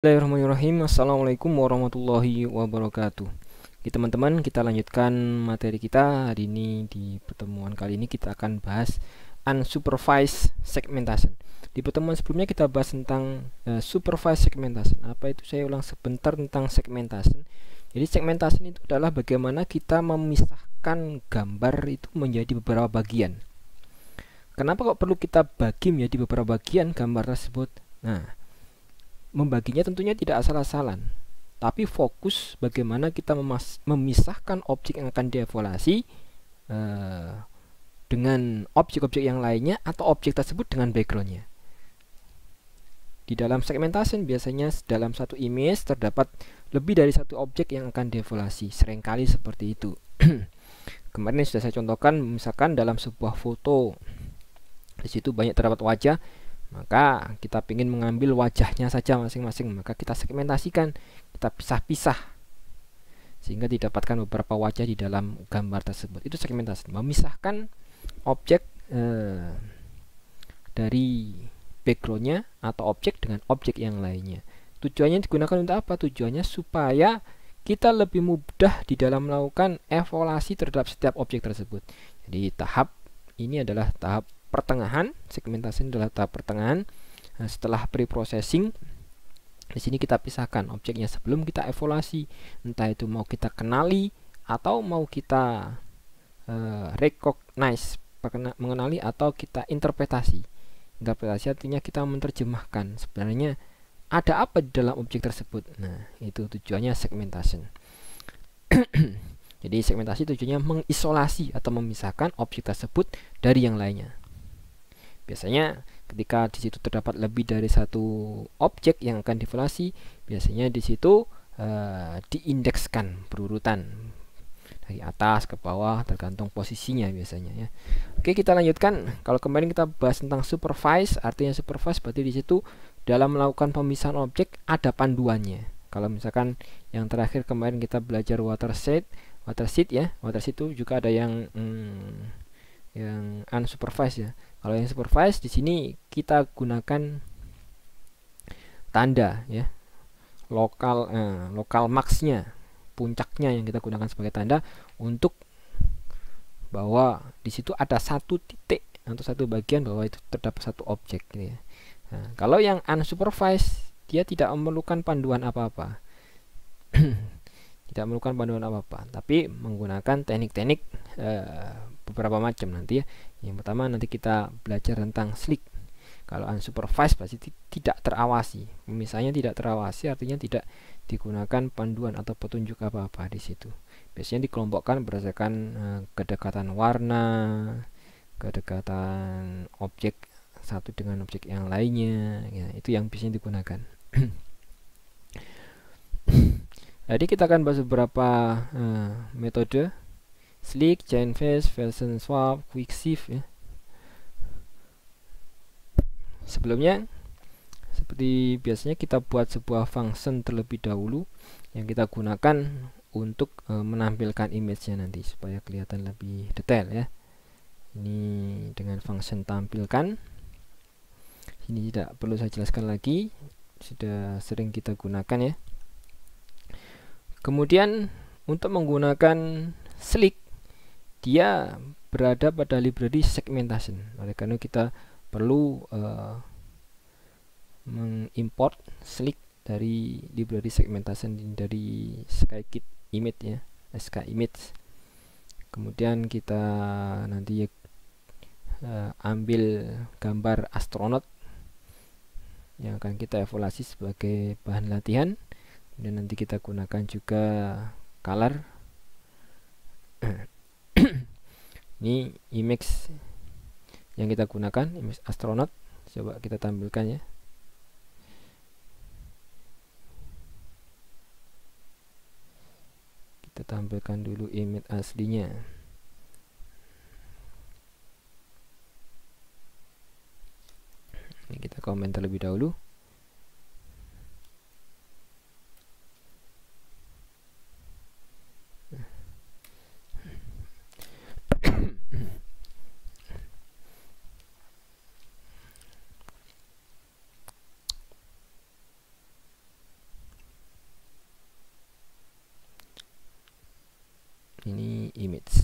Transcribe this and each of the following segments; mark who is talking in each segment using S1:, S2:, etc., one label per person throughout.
S1: Bismillahirrahmanirrahim. Assalamualaikum warahmatullahi wabarakatuh. Oke teman-teman, kita lanjutkan materi kita. Hari ini di pertemuan kali ini kita akan bahas unsupervised segmentation. Di pertemuan sebelumnya kita bahas tentang supervised segmentation. Apa itu? Saya ulang sebentar tentang segmentation. Jadi segmentation itu adalah bagaimana kita memisahkan gambar itu menjadi beberapa bagian. Kenapa kok perlu kita bagi menjadi beberapa bagian gambar tersebut? Nah, membaginya tentunya tidak asal-asalan, tapi fokus bagaimana kita memisahkan objek yang akan dievaluasi dengan objek-objek yang lainnya atau objek tersebut dengan backgroundnya. Di dalam segmentation biasanya dalam satu image terdapat lebih dari satu objek yang akan dievaluasi, seringkali seperti itu. Kemarin sudah saya contohkan, misalkan dalam sebuah foto, di situ banyak terdapat wajah, maka kita ingin mengambil wajahnya saja masing-masing, maka kita segmentasikan, kita pisah-pisah sehingga didapatkan beberapa wajah di dalam gambar tersebut. Itu segmentasi, memisahkan objek dari backgroundnya atau objek dengan objek yang lainnya. Tujuannya digunakan untuk apa? Tujuannya supaya kita lebih mudah di dalam melakukan evaluasi terhadap setiap objek tersebut. Jadi tahap ini adalah tahap pertengahan, segmentasi adalah tahap pertengahan. Nah, setelah pre-processing, di sini kita pisahkan objeknya sebelum kita evaluasi, entah itu mau kita kenali atau mau kita recognize, mengenali atau kita interpretasi. Interpretasi artinya kita menerjemahkan sebenarnya ada apa di dalam objek tersebut. Nah, itu tujuannya segmentation. Jadi segmentasi tujuannya mengisolasi atau memisahkan objek tersebut dari yang lainnya. Biasanya ketika di situ terdapat lebih dari satu objek yang akan dievaluasi, biasanya di situ diindekskan berurutan dari atas ke bawah tergantung posisinya biasanya ya. Oke, kita lanjutkan. Kalau kemarin kita bahas tentang supervise, artinya supervise berarti di situ dalam melakukan pemisahan objek ada panduannya. Kalau misalkan yang terakhir kemarin kita belajar watershed ya, watershed itu juga ada yang unsupervised ya. Kalau yang supervised di sini kita gunakan tanda ya, lokal max-nya, puncaknya yang kita gunakan sebagai tanda untuk bahwa di situ ada satu titik atau satu bagian bahwa itu terdapat satu objek gitu ya. Nah, kalau yang unsupervised dia tidak memerlukan panduan apa-apa. Tidak memerlukan panduan apa-apa, tapi menggunakan teknik-teknik beberapa macam nanti ya. Yang pertama nanti kita belajar tentang slick. Kalau unsupervised pasti tidak terawasi. Misalnya tidak terawasi artinya tidak digunakan panduan atau petunjuk apa-apa di situ. Biasanya dikelompokkan berdasarkan kedekatan warna, kedekatan objek satu dengan objek yang lainnya ya, itu yang biasanya digunakan. Jadi kita akan bahas beberapa metode: slick, giant face, version swap, quick shift ya. Sebelumnya seperti biasanya kita buat sebuah function terlebih dahulu yang kita gunakan untuk menampilkan image-nya nanti supaya kelihatan lebih detail ya. Ini dengan function tampilkan. Ini tidak perlu saya jelaskan lagi, sudah sering kita gunakan ya. Kemudian untuk menggunakan slick, dia berada pada library segmentation. Oleh karena kita perlu mengimport slick dari library segmentation dari Skykit image ya, SK image. Kemudian kita nanti ambil gambar astronot yang akan kita evaluasi sebagai bahan latihan. Dan nanti kita gunakan juga color. Ini image yang kita gunakan, image astronot. Coba kita tampilkan ya. Kita tampilkan dulu image aslinya. Ini kita komen terlebih dahulu. ini image.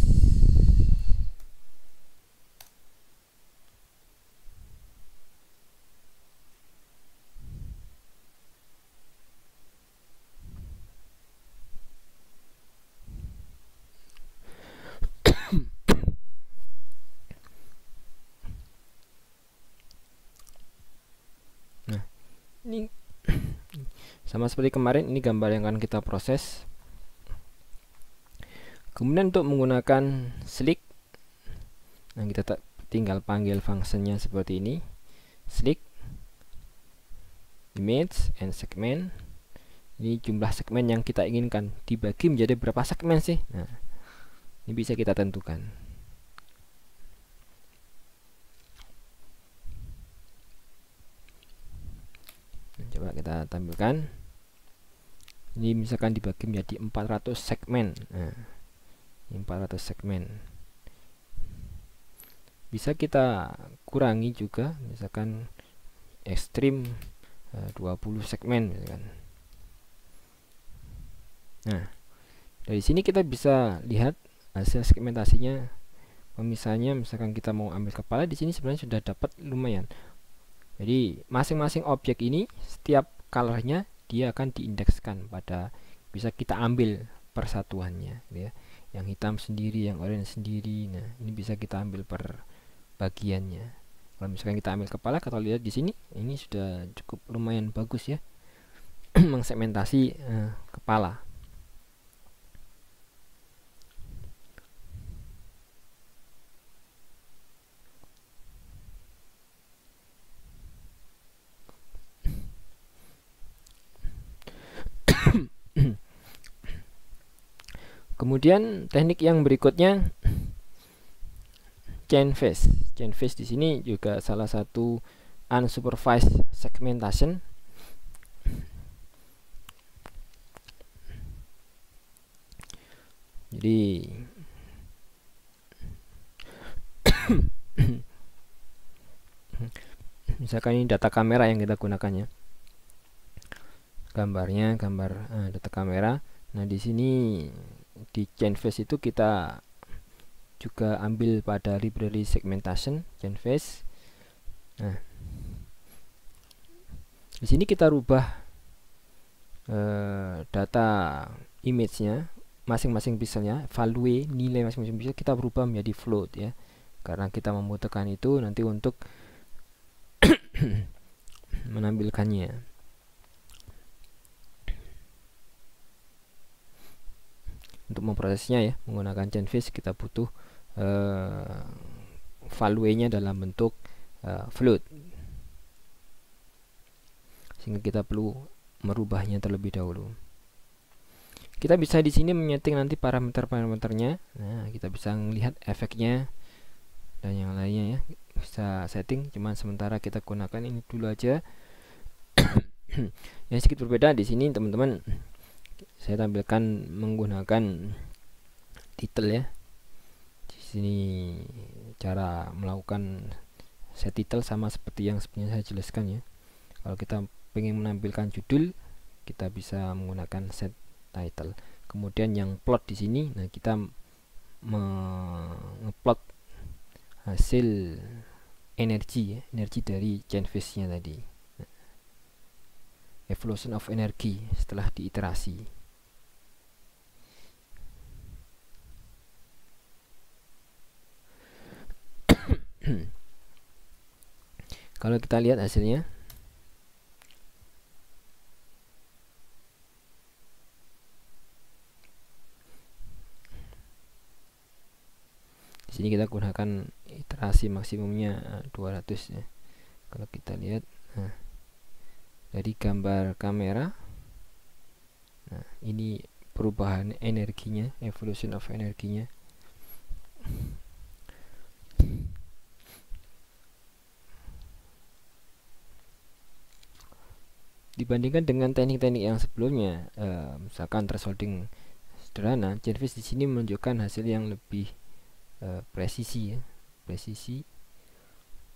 S1: Nah, ini sama seperti kemarin, ini gambar yang akan kita proses. Kemudian untuk menggunakan slick, nah kita tinggal panggil fungsinya seperti ini, slick image and segment. Ini jumlah segmen yang kita inginkan dibagi menjadi berapa segmen sih. Nah, ini bisa kita tentukan. Coba kita tampilkan. Ini misalkan dibagi menjadi 400 segmen. Nah, 400 segmen. Bisa kita kurangi juga, misalkan ekstrim 20 segmen misalkan. Nah, dari sini kita bisa lihat hasil segmentasinya. Misalnya misalkan kita mau ambil kepala, di sini sebenarnya sudah dapat lumayan. Jadi masing-masing objek ini setiap colornya dia akan diindekskan pada, bisa kita ambil persatuannya ya. Yang hitam sendiri, yang orange sendiri. Nah, ini bisa kita ambil per bagiannya. Kalau misalkan kita ambil kepala, kalau lihat di sini ini sudah cukup lumayan bagus ya. Mengsegmentasi kepala. Kemudian teknik yang berikutnya chain phase. Chain phase di sini juga salah satu unsupervised segmentation. Jadi misalkan ini data kamera yang kita gunakannya. Gambarnya gambar data kamera. Nah, di sini di chain phase itu kita juga ambil pada library segmentation chain phase. Nah, di sini kita rubah data image-nya, masing-masing pixelnya, value nilai masing-masing pixel kita berubah menjadi float ya, karena kita membutuhkan itu nanti untuk menampilkannya. Untuk memprosesnya ya menggunakan chain phase kita butuh value-nya dalam bentuk float, sehingga kita perlu merubahnya terlebih dahulu. Kita bisa di sini menyeting nanti parameter-parameternya. Nah, kita bisa melihat efeknya dan yang lainnya ya. Bisa setting, cuman sementara kita gunakan ini dulu aja. Yang sedikit berbeda di sini teman-teman, saya tampilkan menggunakan title ya. Di sini cara melakukan set title sama seperti yang sebelumnya saya jelaskan ya. Kalau kita ingin menampilkan judul, kita bisa menggunakan set title. Kemudian yang plot di sini, nah kita ngeplot hasil energi ya, energi dari chain phase-nya tadi. Nah, evolution of energy setelah diiterasi. Kalau kita lihat hasilnya, di sini kita gunakan iterasi maksimumnya 200 ya. Kalau kita lihat, nah, dari gambar kamera, nah ini perubahan energinya, evolution of energinya. Dibandingkan dengan teknik-teknik yang sebelumnya, misalkan thresholding sederhana, chain phase di sini menunjukkan hasil yang lebih presisi ya, presisi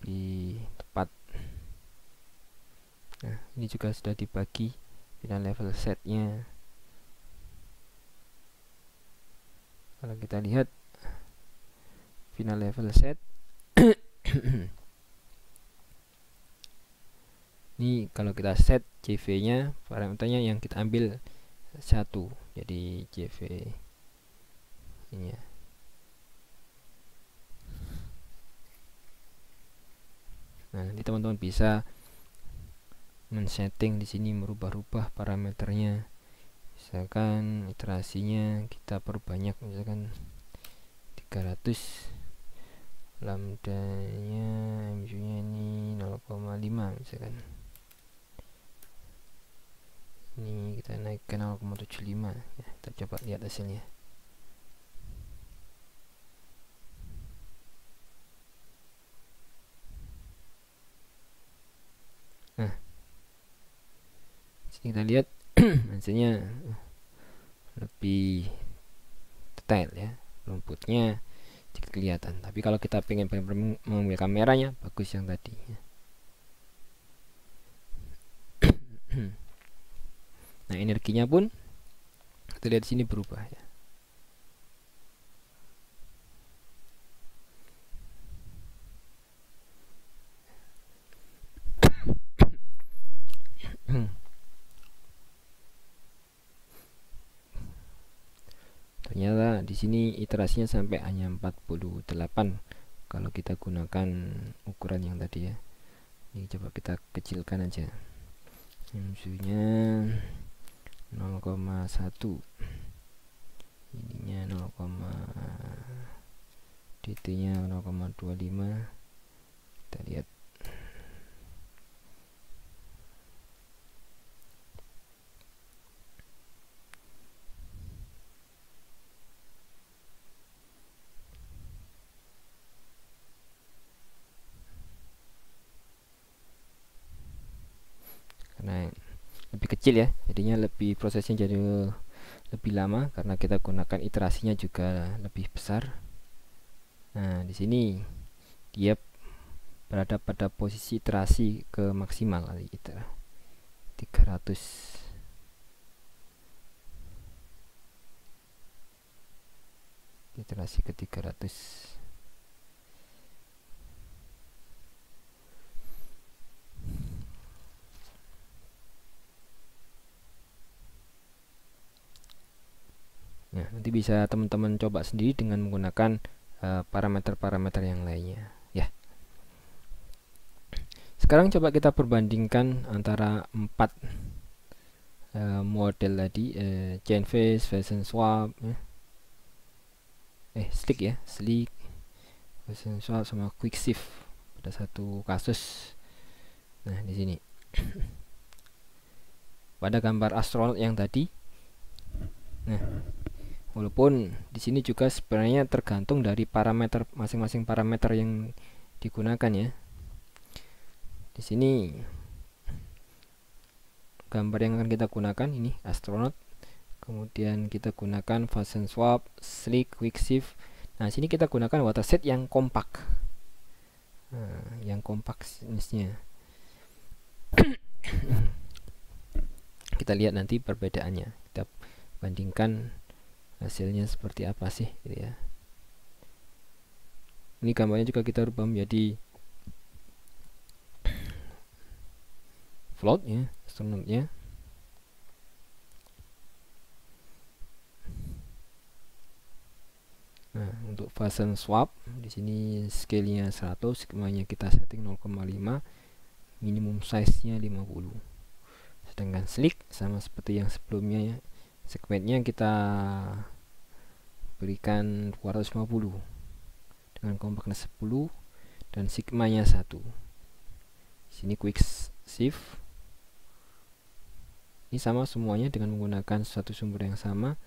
S1: di tepat. Nah, ini juga sudah dibagi dengan level setnya. Kalau kita lihat final level set ini kalau kita set CV nya parameternya yang kita ambil 1, jadi CV ini ya. Nah, nanti teman-teman bisa men-setting di sini, merubah-rubah parameternya. Misalkan iterasinya kita perbanyak, misalkan 300, lambdanya MU-nya ini 0,5 misalkan. Ini kita naik ke 0,75 ya, kita coba lihat hasilnya. Nah, sini kita lihat hasilnya lebih detail ya, rumputnya sedikit kelihatan. Tapi kalau kita pengen mengambil kameranya, bagus yang tadi ya. Nah, energinya pun kita lihat di sini berubah ya. Ternyata di sini iterasinya sampai hanya 48 kalau kita gunakan ukuran yang tadi ya. Ini coba kita kecilkan aja. Musuhnya 0,1, ininya 0, dt nya 0,25. Kita lihat karena lebih kecil ya, jadinya lebih prosesnya jadi lebih lama karena kita gunakan iterasinya juga lebih besar. Nah, di sini dia berada pada posisi iterasi ke maksimal kali kita 300. Iterasi ke 300. Nah, nanti bisa teman-teman coba sendiri dengan menggunakan parameter-parameter yang lainnya ya. Sekarang coba kita perbandingkan antara 4 model tadi, chain phase, Fashion swap ya. Slick, Fashion swap sama quick shift pada satu kasus. Nah, di sini pada gambar astronot yang tadi, nah walaupun di sini juga sebenarnya tergantung dari parameter masing-masing parameter yang digunakan ya. Di sini gambar yang akan kita gunakan ini astronot, kemudian kita gunakan Fashion swap, slick, quick shift. Nah, sini kita gunakan waterset yang kompak. Nah, yang kompak jenisnya. Kita lihat nanti perbedaannya. Kita bandingkan hasilnya seperti apa sih gitu ya. Ini gambarnya juga kita rubah menjadi float ya, astronotnya. Nah, untuk Fashion swap di sini scale-nya 100, sigmanya kita setting 0,5, minimum size-nya 50. Sedangkan slick sama seperti yang sebelumnya ya, segmennya kita berikan 250 dengan compactness 10 dan sigmanya 1. Sini quick shift ini sama semuanya dengan menggunakan satu sumber yang sama.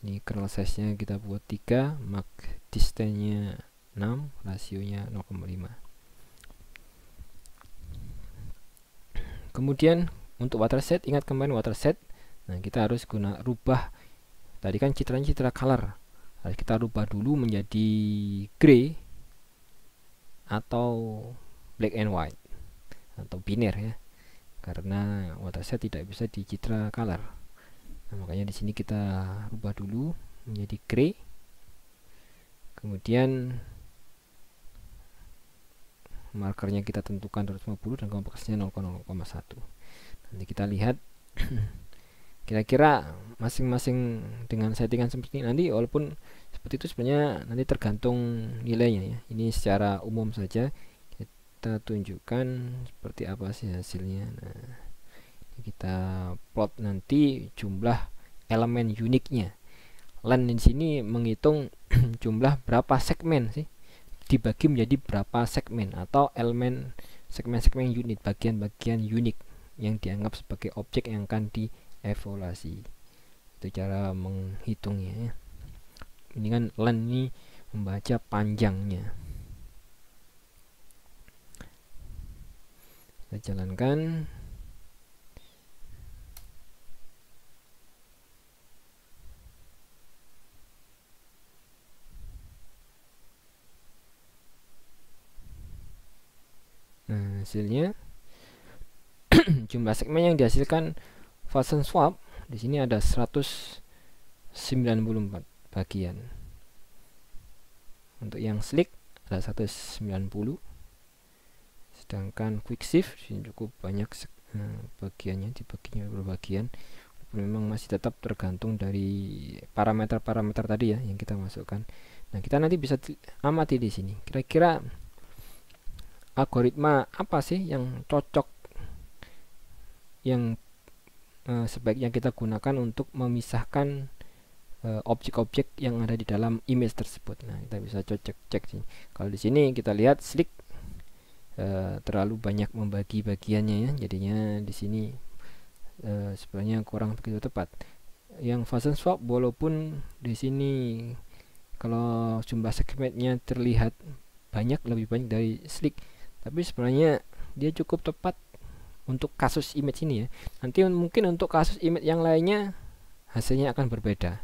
S1: Ini kernel size nya kita buat 3, mark distance nya 6, rasionya 0,5. Kemudian untuk waterset, ingat kemarin waterset. Nah, kita harus rubah tadi kan citranya citra color, harus kita rubah dulu menjadi gray atau black and white atau biner ya, karena waterset tidak bisa di citra color. Nah, makanya di sini kita rubah dulu menjadi gray. Kemudian markernya kita tentukan 250 dan kompleksnya 0,1. Nanti kita lihat kira-kira masing-masing dengan settingan seperti ini. Nanti walaupun seperti itu sebenarnya nanti tergantung nilainya ya. Ini secara umum saja kita tunjukkan seperti apa sih hasilnya. Nah, kita plot nanti jumlah elemen uniknya. Len di sini menghitung jumlah berapa segmen sih, dibagi menjadi berapa segmen atau elemen segmen-segmen unit, bagian-bagian unik yang dianggap sebagai objek yang akan dievaluasi. Itu cara menghitungnya ya. Ini kan len ini membaca panjangnya. Kita jalankan. Nah, hasilnya jumlah segmen yang dihasilkan Poisson swap di sini ada 194 bagian. Untuk yang slick ada 190. Sedangkan quick shift cukup banyak bagiannya, dibaginya berbagian. Memang masih tetap tergantung dari parameter-parameter tadi ya yang kita masukkan. Nah, kita nanti bisa amati di sini. Kira-kira algoritma apa sih yang cocok, yang sebaiknya kita gunakan untuk memisahkan objek-objek yang ada di dalam image tersebut. Nah, kita bisa cek sih. Kalau di sini kita lihat slick terlalu banyak membagi bagiannya ya, jadinya di sini sebenarnya kurang begitu tepat. Yang Poisson swap walaupun di sini kalau jumlah segmennya terlihat banyak, lebih banyak dari slick, tapi sebenarnya dia cukup tepat untuk kasus image ini ya. Nanti mungkin untuk kasus image yang lainnya hasilnya akan berbeda.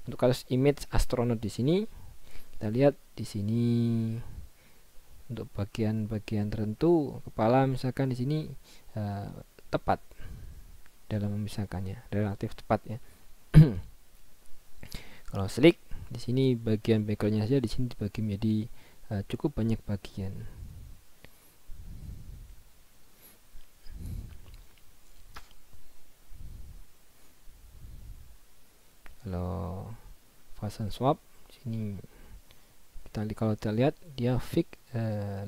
S1: Untuk kasus image astronot di sini kita lihat di sini untuk bagian-bagian tertentu kepala misalkan di sini tepat dalam memisahkannya, relatif tepat ya. Kalau slick di sini bagian backgroundnya saja di sini dibagi menjadi cukup banyak bagian. Kalau Poisson swap sini kalau kita lihat dia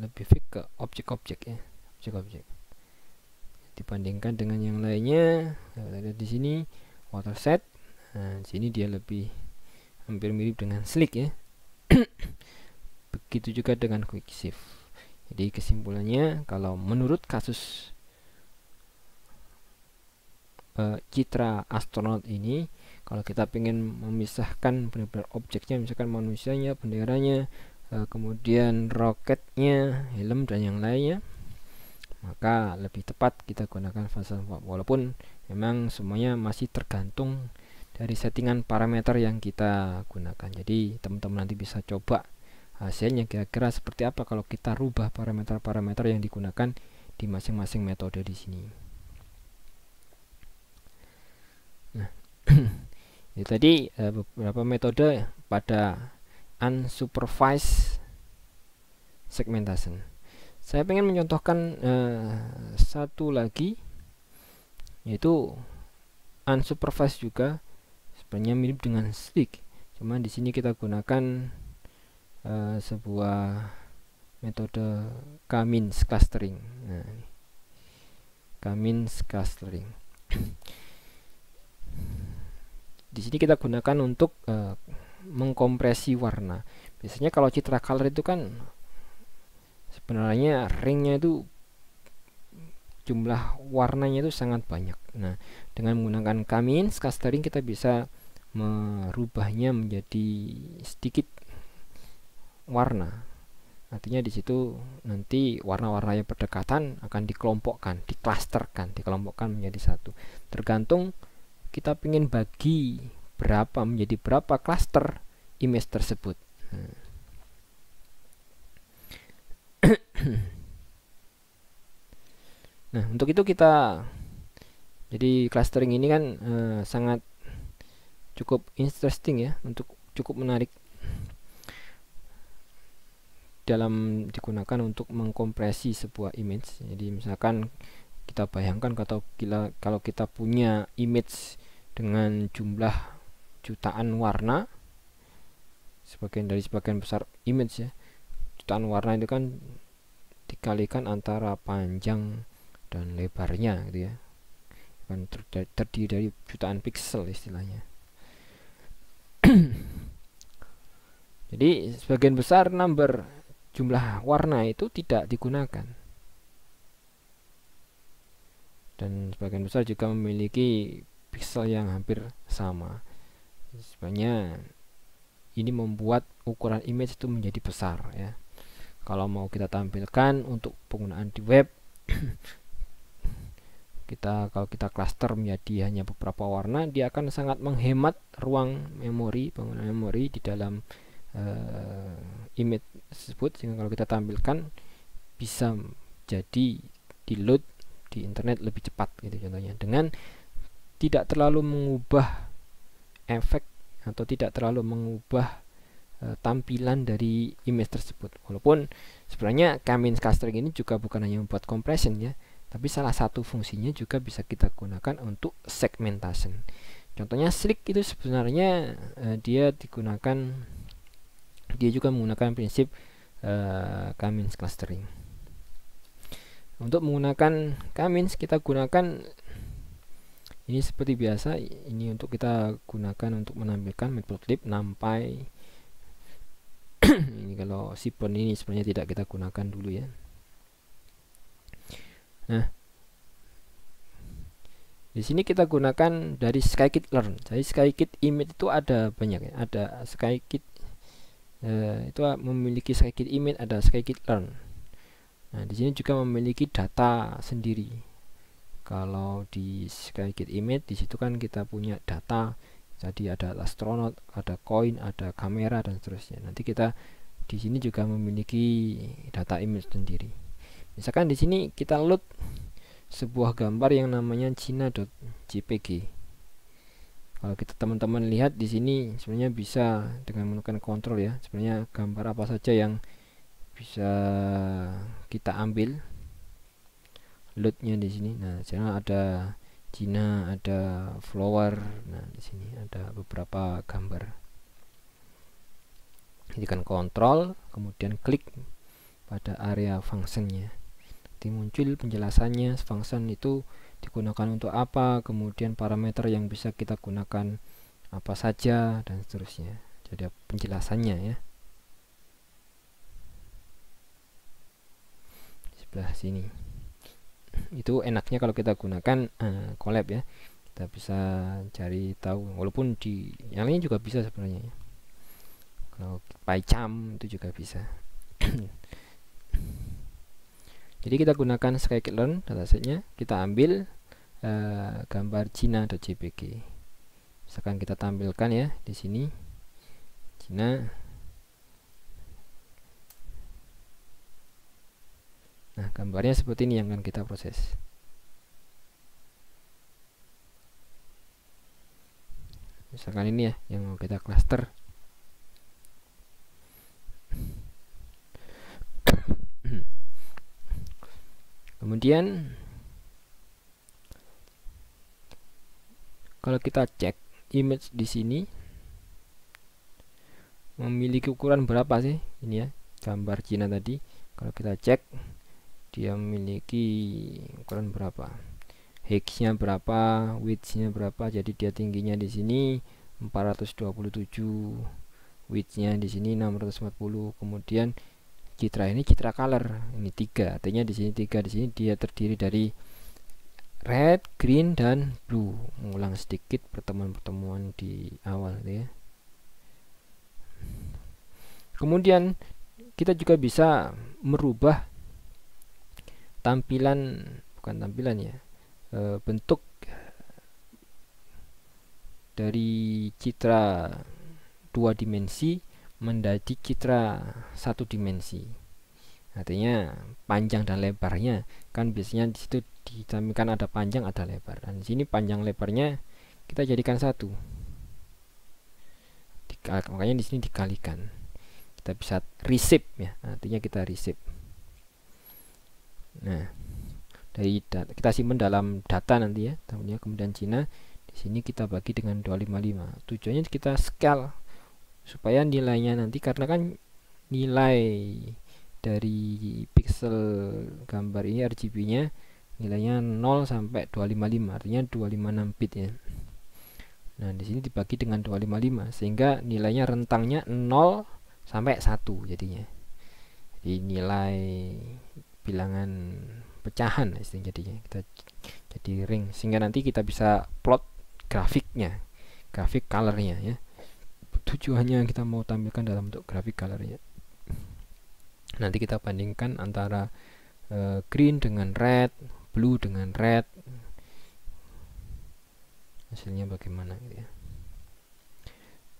S1: lebih fix ke objek-objek ya, objek-objek dibandingkan dengan yang lainnya. Kita lihat di sini waterset, nah, di sini dia lebih hampir mirip dengan slick ya. Begitu juga dengan quick shift. Jadi kesimpulannya kalau menurut kasus citra astronot ini, kalau kita ingin memisahkan benar-benar objeknya, misalkan manusianya, benderanya, kemudian roketnya, helm dan yang lainnya, maka lebih tepat kita gunakan Poisson swap. Walaupun memang semuanya masih tergantung dari settingan parameter yang kita gunakan. Jadi teman-teman nanti bisa coba hasilnya kira-kira seperti apa kalau kita rubah parameter-parameter yang digunakan di masing-masing metode di sini. Nah, ini tadi beberapa metode pada unsupervised segmentation. Saya ingin mencontohkan satu lagi, yaitu unsupervised juga, sebenarnya mirip dengan slick. Cuman di sini kita gunakan sebuah metode K-means clustering. Nah, K-means clustering. Di sini kita gunakan untuk mengkompresi warna. Biasanya kalau citra color itu kan sebenarnya ringnya itu jumlah warnanya itu sangat banyak. Nah, dengan menggunakan K-means clustering kita bisa merubahnya menjadi sedikit warna. Artinya di situ nanti warna-warna yang berdekatan akan dikelompokkan, dikelompokkan menjadi satu. Tergantung kita ingin bagi berapa menjadi berapa klaster image tersebut. Nah, untuk itu kita, jadi clustering ini kan sangat cukup interesting ya, untuk cukup menarik. digunakan untuk mengkompresi sebuah image. Jadi misalkan kita bayangkan kalau kita punya image dengan jumlah jutaan warna, sebagian besar image ya, jutaan warna itu kan dikalikan antara panjang dan lebarnya gitu ya, kan terdiri dari jutaan pixel istilahnya. Jadi sebagian besar jumlah warna itu tidak digunakan, dan sebagian besar juga memiliki pixel yang hampir sama. Sebenarnya ini membuat ukuran image itu menjadi besar ya. Kalau mau kita tampilkan untuk penggunaan di web, kalau kita cluster menjadi hanya beberapa warna, dia akan sangat menghemat ruang memori, penggunaan memori di dalam image tersebut, sehingga kalau kita tampilkan bisa jadi di load di internet lebih cepat gitu contohnya, dengan tidak terlalu mengubah efek atau tidak terlalu mengubah tampilan dari image tersebut. Walaupun sebenarnya K-means clustering ini juga bukan hanya membuat compression ya, tapi salah satu fungsinya juga bisa kita gunakan untuk segmentation. Contohnya Slick itu sebenarnya dia juga menggunakan prinsip K-means clustering. Untuk menggunakan K-means kita gunakan ini seperti biasa, ini untuk kita gunakan untuk menampilkan matplotlib, numpy. Ini kalau Seaborn ini sebenarnya tidak kita gunakan dulu ya. Nah, di sini kita gunakan dari scikit-learn. Jadi scikit image itu ada banyak ya. Ada scikit itu memiliki scikit image, ada scikit-learn. Nah, di sini juga memiliki data sendiri. Kalau di scikit image di situ kan kita punya data. Jadi ada astronaut, ada koin, ada kamera dan seterusnya. Nanti kita di sini juga memiliki data image sendiri. Misalkan di sini kita load sebuah gambar yang namanya china.jpg. Kalau kita teman-teman lihat di sini sebenarnya bisa dengan menggunakan kontrol ya. Sebenarnya gambar apa saja yang bisa kita ambil loadnya di sini. Nah, misalnya ada Cina, ada flower. Nah, di sini ada beberapa gambar. Tekan kontrol, kemudian klik pada area functionnya. Nanti muncul penjelasannya, function itu digunakan untuk apa, kemudian parameter yang bisa kita gunakan apa saja dan seterusnya. Jadi penjelasannya ya. Sebelah sini itu enaknya kalau kita gunakan collab ya, kita bisa cari tahu, walaupun di yang lain juga bisa sebenarnya ya. Kalau PyCharm itu juga bisa. Jadi kita gunakan scikit-learn datasetnya, kita ambil gambar china.jpg. Misalkan kita tampilkan ya di sini Cina. Nah, gambarnya seperti ini yang akan kita proses. Misalkan ini ya yang mau kita cluster. Kemudian kalau kita cek image di sini memiliki ukuran berapa sih ini ya, gambar Cina tadi. Kalau kita cek dia memiliki ukuran berapa, height-nya berapa, width-nya berapa. Jadi dia tingginya di sini 427, width-nya di sini 640. Kemudian citra ini citra color, ini 3, artinya di sini 3, di sini dia terdiri dari red, green dan blue. Mengulang sedikit pertemuan-pertemuan di awal ya. Kemudian kita juga bisa merubah bentuk dari citra 2 dimensi menjadi citra 1 dimensi. Artinya panjang dan lebarnya kan biasanya di situ ditampilkan ada panjang ada lebar, dan di sini panjang lebarnya kita jadikan 1. Makanya di sini dikalikan. kita bisa reshape ya, artinya kita reshape. Nah, dari data, kita simpan dalam data nanti ya, kemudian Cina di sini kita bagi dengan 255. Tujuannya kita scale supaya nilainya nanti, karena kan nilai dari pixel gambar ini RGB-nya nilainya 0 sampai 255, artinya 256 bit ya. Nah, di sini dibagi dengan 255 sehingga nilainya rentangnya 0 sampai 1 jadinya. Jadi nilai bilangan pecahan istilahnya jadinya, kita jadi ring, sehingga nanti kita bisa plot grafiknya, grafik colornya ya. Tujuannya kita mau tampilkan dalam bentuk grafik colornya. Nanti kita bandingkan antara green dengan red, blue dengan red, hasilnya bagaimana gitu ya.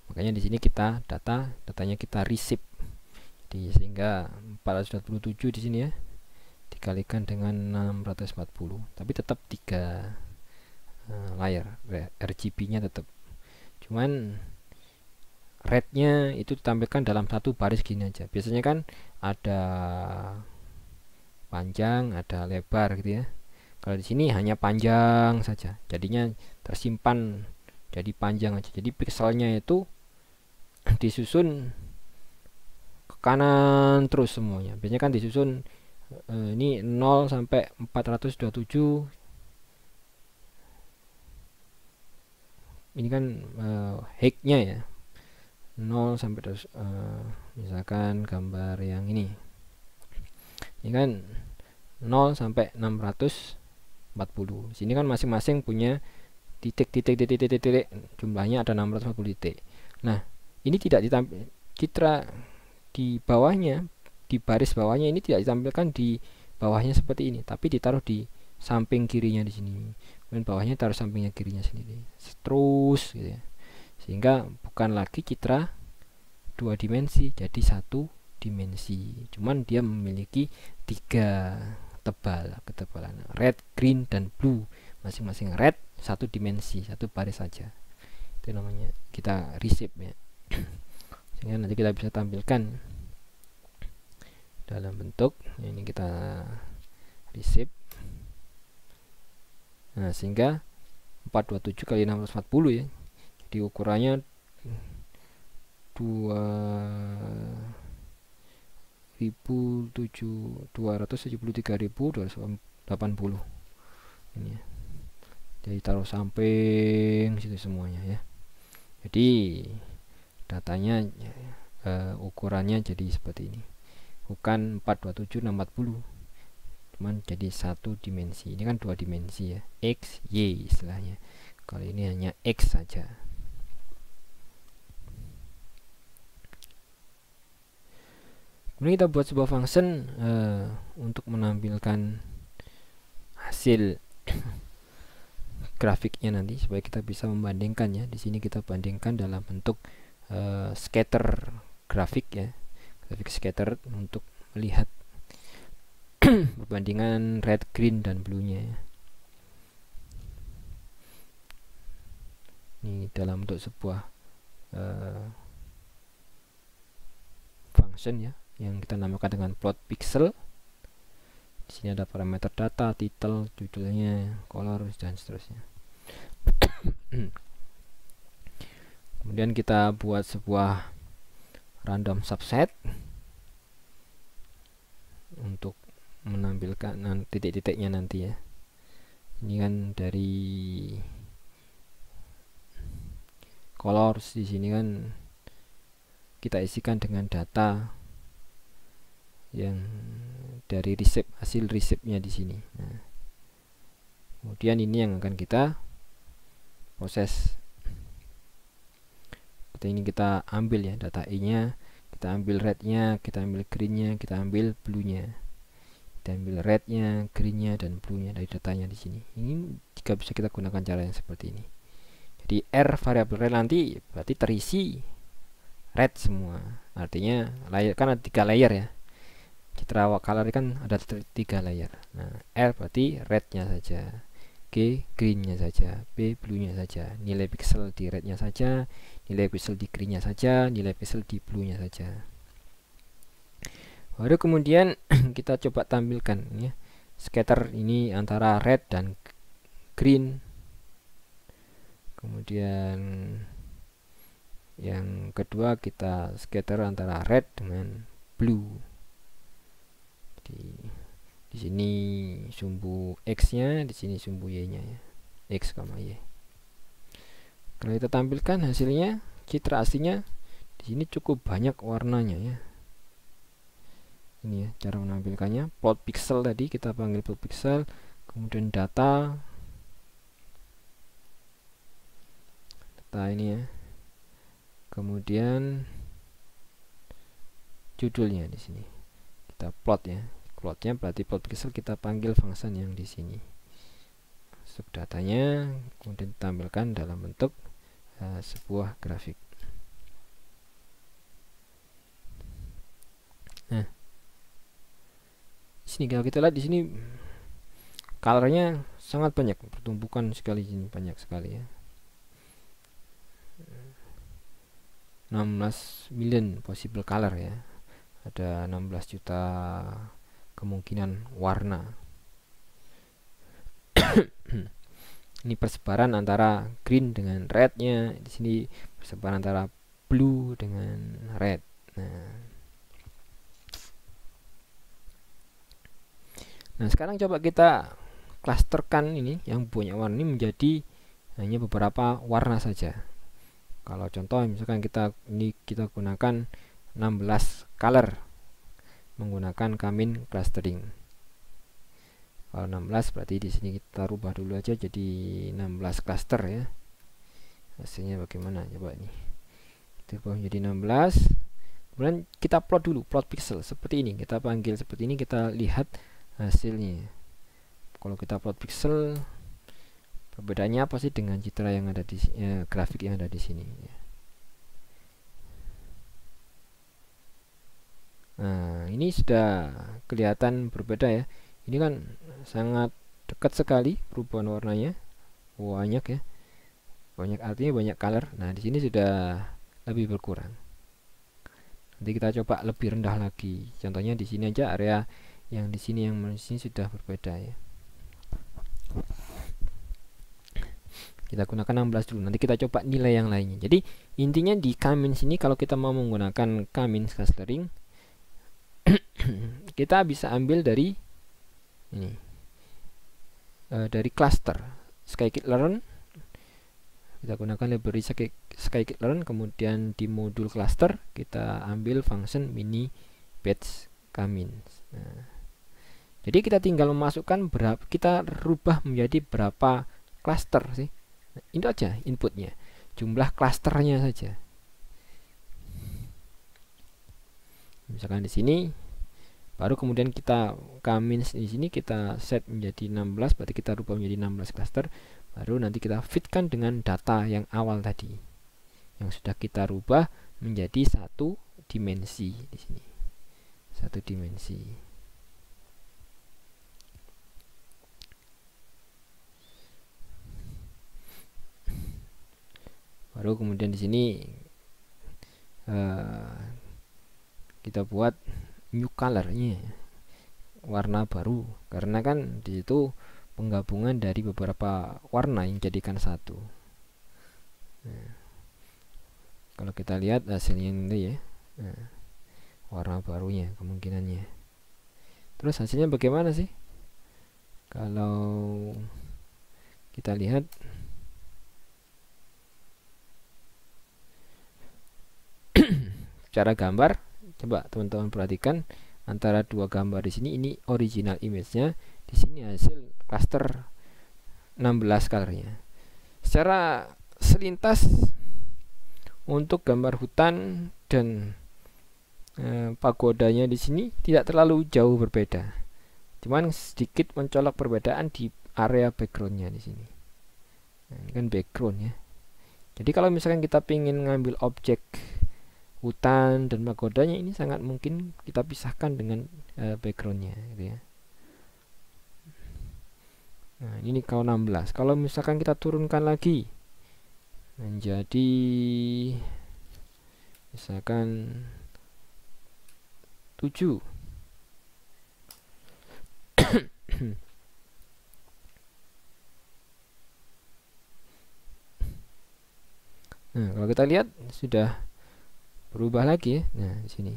S1: Makanya di sini kita datanya kita reshape. Jadi sehingga 427 di sini ya dikalikan dengan 640, tapi tetap 3 layer RGB-nya tetap. Cuman rednya itu ditampilkan dalam satu baris gini aja. Biasanya kan ada panjang, ada lebar gitu ya. Kalau di sini hanya panjang saja, jadinya tersimpan jadi panjang aja. Jadi pixelnya itu disusun ke kanan terus semuanya. Biasanya kan disusun ini 0 sampai 427. Ini kan height-nya ya. 0 sampai misalkan gambar yang ini kan 0 sampai 640. Sini kan masing-masing punya titik, jumlahnya ada 640 titik. Nah, ini tidak ditampil citra di bawahnya, di baris bawahnya ini tidak ditampilkan di bawahnya seperti ini, tapi ditaruh di samping kirinya di sini. Kemudian bawahnya taruh sampingnya kirinya sendiri. Terus gitu ya. Sehingga bukan lagi citra 2 dimensi, jadi 1 dimensi. Cuman dia memiliki 3 ketebalan, red, green, dan blue. Masing-masing red 1 dimensi, 1 baris saja. Itu namanya kita reshape ya. Sehingga nanti kita bisa tampilkan dalam bentuk ini, kita reshape. Nah, sehingga 427 kali 640 ya. Jadi ukurannya 273.280 ini ya. Jadi taruh samping situ semuanya ya. Jadi datanya ukurannya jadi seperti ini, bukan 427 640, cuman jadi 1 dimensi. Ini kan 2 dimensi ya, X Y istilahnya. Kalau ini hanya X saja. Kemudian kita buat sebuah function untuk menampilkan hasil grafiknya nanti, supaya kita bisa membandingkan ya. Di sini kita bandingkan dalam bentuk scatter grafik ya, grafik scatter, untuk melihat perbandingan red, green, dan blue-nya ya. Ini dalam bentuk sebuah function ya, yang kita namakan dengan plot pixel. Di sini ada parameter data, title, judulnya, color, dan seterusnya. Kemudian kita buat sebuah random subset untuk menampilkan titik-titiknya nanti ya. Ini kan dari colors, di sini kan kita isikan dengan data yang dari reshape, hasil reshape-nya di sini. Nah, kemudian ini yang akan kita proses. Ini kita ambil ya data I-nya, kita ambil red-nya, kita ambil green-nya, kita ambil blue-nya. Kita ambil red-nya, green-nya, dan blue-nya dari datanya di sini. Ini jika bisa kita gunakan cara yang seperti ini. Jadi R variabel red nanti berarti terisi red semua. Artinya layer kan ada 3 layer ya. Citra color kan ada 3 layer. Nah, R berarti red-nya saja, G green-nya saja, B blue-nya saja, nilai pixel di red-nya saja, nilai pixel di green-nya saja, nilai pixel di blue-nya saja. Baru kemudian kita coba tampilkan ya, scatter ini antara red dan green. Kemudian yang kedua kita scatter antara red dengan blue. Di sini sumbu X-nya, di sini sumbu Y-nya ya. X, Y. Kalau kita tampilkan hasilnya, citra aslinya di sini cukup banyak warnanya ya. Ini ya cara menampilkannya. Plot pixel tadi kita panggil plot pixel, kemudian data ini ya. Kemudian judulnya di sini. Kita plot ya. Plotnya berarti plot pixel, kita panggil function yang di sini. Masuk datanya, kemudian ditampilkan dalam bentuk sebuah grafik. Nah, di sini kalau kita lihat di sini colornya sangat banyak, pertumbukan sekali ini, banyak sekali ya. 16 million possible color ya. Ada 16 juta kemungkinan warna. Ini persebaran antara green dengan rednya. Di sini persebaran antara blue dengan red. Nah, sekarang coba kita klasterkan ini yang banyak warna ini menjadi hanya beberapa warna saja. Kalau contoh misalkan kita gunakan 16 color menggunakan Kamin clustering. Kalau 16 berarti di sini kita rubah dulu aja jadi 16 cluster ya. Hasilnya bagaimana coba ini. Kita rubah menjadi 16. Kemudian kita plot dulu, plot pixel seperti ini. Kita panggil seperti ini, kita lihat hasilnya. Kalau kita plot pixel, perbedaannya apa sih dengan citra yang ada di grafik yang ada di sini ya. Nah, ini sudah kelihatan berbeda ya. Ini kan sangat dekat sekali perubahan warnanya. Banyak ya. Banyak artinya banyak color. Nah, di sini sudah lebih berkurang. Nanti kita coba lebih rendah lagi. Contohnya di sini aja, area yang di sini sudah berbeda ya. Kita gunakan 16 dulu. Nanti kita coba nilai yang lainnya. Jadi intinya di Kamin sini kalau kita mau menggunakan Kamin clustering kita bisa ambil dari ini. Dari cluster scikit-learn. Kita gunakan library scikit-learn, kemudian di modul cluster kita ambil function mini batch Kamin. Nah, jadi kita tinggal memasukkan berapa, kita rubah menjadi berapa cluster sih. Ini aja inputnya, jumlah klasternya saja. Misalkan di sini, baru kemudian kita Kamin di sini kita set menjadi 16, berarti kita rubah menjadi 16 cluster. Baru nanti kita fitkan dengan data yang awal tadi, yang sudah kita rubah menjadi satu dimensi di sini, satu dimensi. Baru kemudian di sini kita buat new colornya, warna baru, karena kan di situ penggabungan dari beberapa warna yang jadikan satu. Nah, kalau kita lihat hasilnya ini ya, warna barunya kemungkinannya. Terus hasilnya bagaimana sih? Kalau kita lihat secara gambar, coba teman-teman perhatikan antara dua gambar di sini, ini original image-nya, di sini hasil cluster 16 colornya. Secara selintas untuk gambar hutan dan pagodanya di sini tidak terlalu jauh berbeda, cuman sedikit mencolok perbedaan di area backgroundnya di sini. Nah, ini kan background ya. Jadi kalau misalkan kita ingin ngambil objek hutan dan pagodanya, ini sangat mungkin kita pisahkan dengan backgroundnya gitu ya. Nah, ini kalau 16. Kalau misalkan kita turunkan lagi menjadi misalkan 7, Nah, kalau kita lihat sudah berubah lagi ya. Nah, di sini.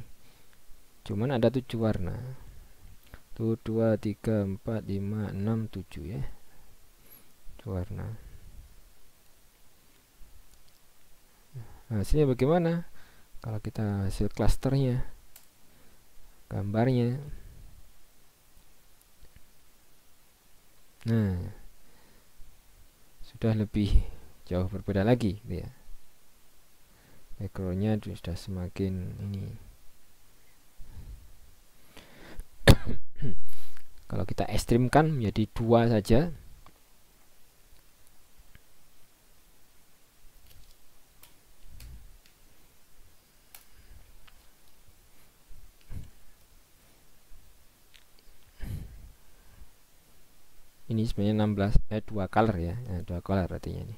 S1: Cuman ada 7 warna. 1 2 3 4 5 6 7 ya. 7 warna. Nah, hasilnya bagaimana? Kalau kita hasil klasternya, gambarnya. Nah, sudah lebih jauh berbeda lagi gitu ya. Backgroundnya sudah semakin ini. Kalau kita ekstrimkan menjadi 2 saja, ini sebenarnya 2 color ya. Nah, 2 color artinya ini.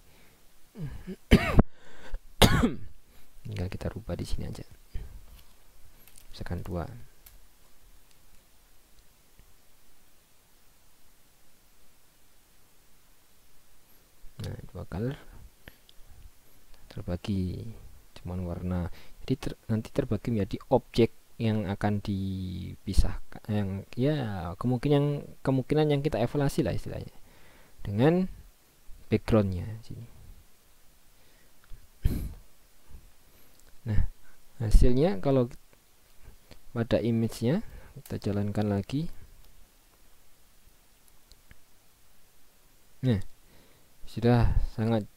S1: Tinggal kita rubah di sini aja. Misalkan 2. Nah, 2 color terbagi cuman warna. Jadi nanti terbagi menjadi objek yang akan dipisahkan, yang ya kemungkinan yang kita evaluasi lah istilahnya, dengan backgroundnya sini. Nah, hasilnya kalau pada image-nya kita jalankan lagi. Nah, sudah sangat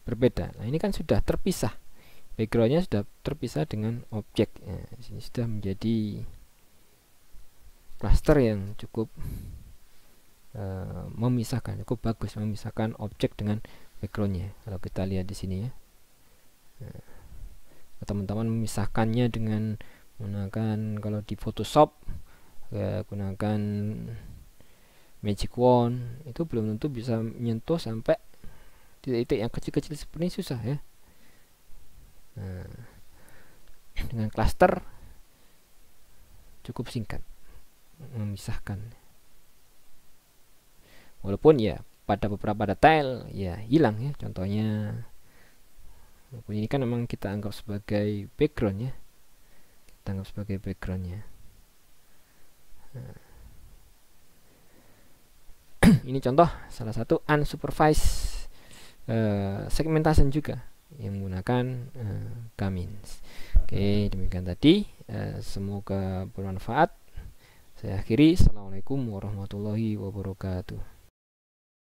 S1: berbeda. Nah, ini kan sudah terpisah, backgroundnya sudah terpisah dengan objek. Nah, sini sudah menjadi cluster yang cukup memisahkan, cukup bagus memisahkan objek dengan backgroundnya. Kalau kita lihat di sini ya, nah, teman-teman memisahkannya dengan menggunakan, kalau di Photoshop ya, gunakan Magic Wand, itu belum tentu bisa menyentuh sampai titik-titik yang kecil-kecil seperti ini, susah ya. Nah, dengan cluster cukup singkat memisahkan, walaupun ya pada beberapa detail ya hilang ya. Contohnya, walaupun ini kan memang kita anggap sebagai background ya, kita anggap sebagai backgroundnya. Nah, ini contoh salah satu unsupervised segmentation juga yang menggunakan Kamins. Oke, demikian tadi. Semoga bermanfaat. Saya akhiri. Assalamualaikum warahmatullahi wabarakatuh.